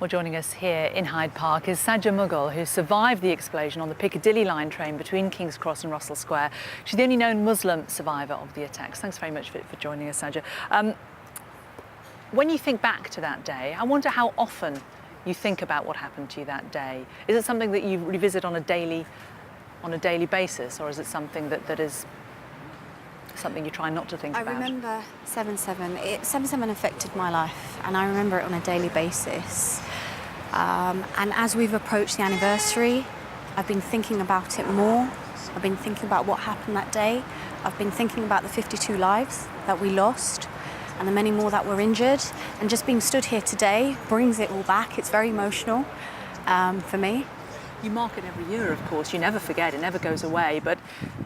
Well, joining us here in Hyde Park is Sajda Mughal, who survived the explosion on the Piccadilly line train between King's Cross and Russell Square. She's the only known Muslim survivor of the attacks. Thanks very much for joining us, Sajda. When you think back to that day, I wonder how often you think about what happened to you that day. Is it something that you revisit on a daily basis, or is it something that is something you try not to think about? I remember 7/7. 7/7 affected my life, and I remember it on a daily basis. And as we've approached the anniversary, I've been thinking about it more. I've been thinking about what happened that day. I've been thinking about the 52 lives that we lost and the many more that were injured. And just being stood here today brings it all back. It's very emotional for me. You mark it every year, of course. You never forget, it never goes away. But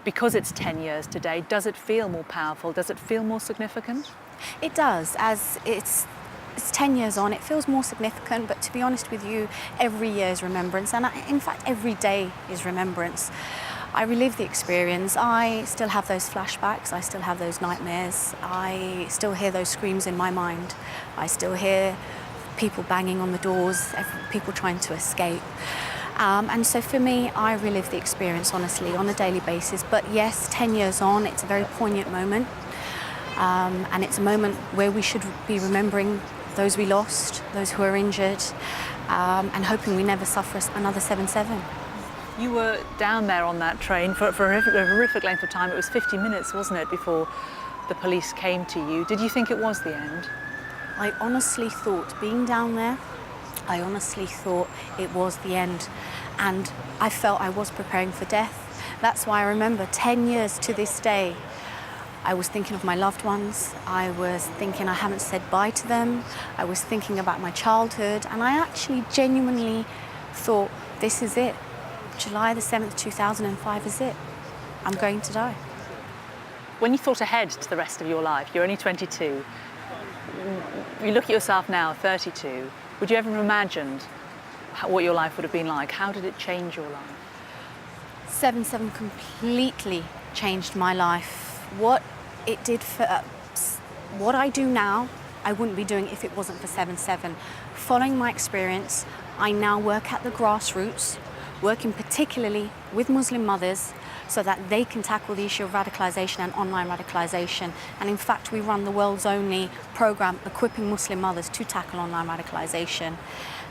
because it's 10 years today, does it feel more powerful? Does it feel more significant? It does. As it's 10 years on, it feels more significant. But to be honest with you, every year is remembrance. And in fact, every day is remembrance. I relive the experience. I still have those flashbacks. I still have those nightmares. I still hear those screams in my mind. I still hear people banging on the doors, people trying to escape. And so for me, I relive the experience, honestly, on a daily basis. But yes, 10 years on, it's a very poignant moment. And it's a moment where we should be remembering those we lost, those who are injured, and hoping we never suffer another 7/7. You were down there on that train for a horrific length of time. It was 50 minutes, wasn't it, before the police came to you. Did you think it was the end? I honestly thought, being down there, I honestly thought it was the end, and I felt I was preparing for death. That's why I remember 10 years to this day, I was thinking of my loved ones. I was thinking I haven't said bye to them. I was thinking about my childhood, and I actually genuinely thought, this is it. July the 7th, 2005 is it. I'm going to die. When you thought ahead to the rest of your life, you're only 22. You look at yourself now, 32. Would you ever have imagined what your life would have been like? How did it change your life? 7/7 completely changed my life. What it did for what I do now, I wouldn't be doing if it wasn't for 7/7. Following my experience, I now work at the grassroots, working particularly with Muslim mothers so that they can tackle the issue of radicalisation and online radicalisation. And in fact, we run the world's only programme equipping Muslim mothers to tackle online radicalisation.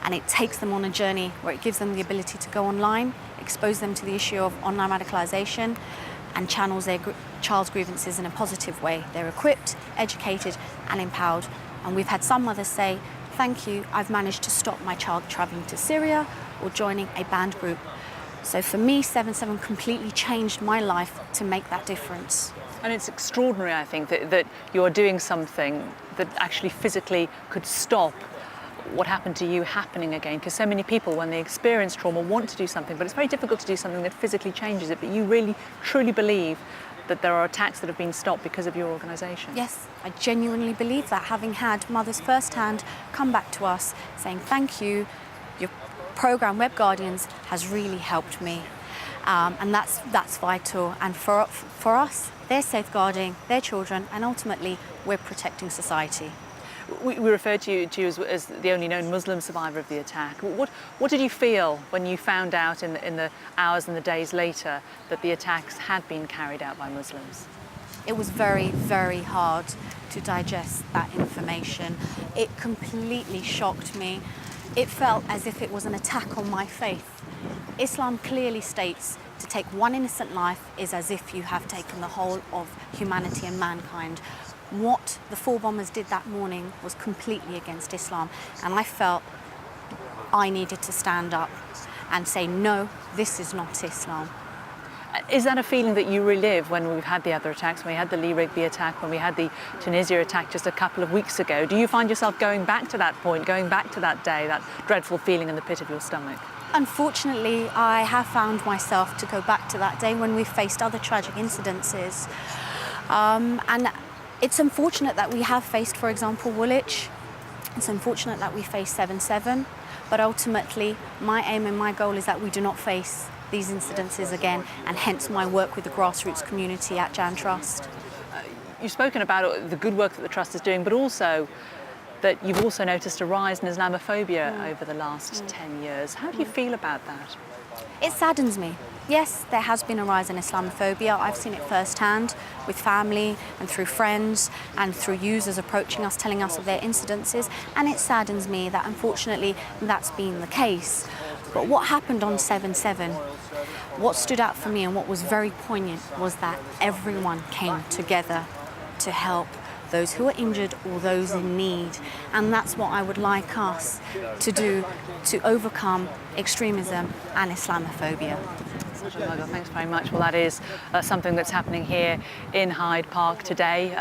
And it takes them on a journey where it gives them the ability to go online, expose them to the issue of online radicalisation, and channels their child's grievances in a positive way. They're equipped, educated and empowered. And we've had some mothers say, thank you, I've managed to stop my child travelling to Syria or joining a band group. So for me, 7/7 completely changed my life to make that difference. And it's extraordinary, I think, that you are doing something that actually physically could stop what happened to you happening again. Because so many people, when they experience trauma, want to do something, but it's very difficult to do something that physically changes it. But you really, truly believe that there are attacks that have been stopped because of your organisation? Yes, I genuinely believe that, having had mothers firsthand come back to us saying, thank you, your programme Web Guardians has really helped me, and that's vital. And for us, they're safeguarding their children, and ultimately we're protecting society. We refer to you as the only known Muslim survivor of the attack. What did you feel when you found out in the hours and the days later that the attacks had been carried out by Muslims? It was very, very hard to digest that information. It completely shocked me. It felt as if it was an attack on my faith. Islam clearly states to take one innocent life is as if you have taken the whole of humanity and mankind. What the four bombers did that morning was completely against Islam, and I felt I needed to stand up and say, no, this is not Islam. Is that a feeling that you relive when we've had the other attacks, when we had the Lee Rigby attack, when we had the Tunisia attack just a couple of weeks ago? Do you find yourself going back to that point, going back to that day, that dreadful feeling in the pit of your stomach? Unfortunately, I have found myself to go back to that day when we faced other tragic incidences. And it's unfortunate that we have faced, for example, Woolwich. It's unfortunate that we faced 7/7, but ultimately my aim and my goal is that we do not face these incidences again, and hence my work with the grassroots community at Jan Trust. You've spoken about the good work that the Trust is doing, but also that you've also noticed a rise in Islamophobia over the last 10 years. How do you feel about that? It saddens me. Yes, there has been a rise in Islamophobia. I've seen it firsthand with family and through friends and through users approaching us, telling us of their incidences. And it saddens me that unfortunately that's been the case. But what happened on 7/7, what stood out for me and what was very poignant was that everyone came together to help those who are injured or those in need. And that's what I would like us to do to overcome extremism and Islamophobia. Sajda Mughal, thanks very much. Well, that is something that's happening here in Hyde Park today.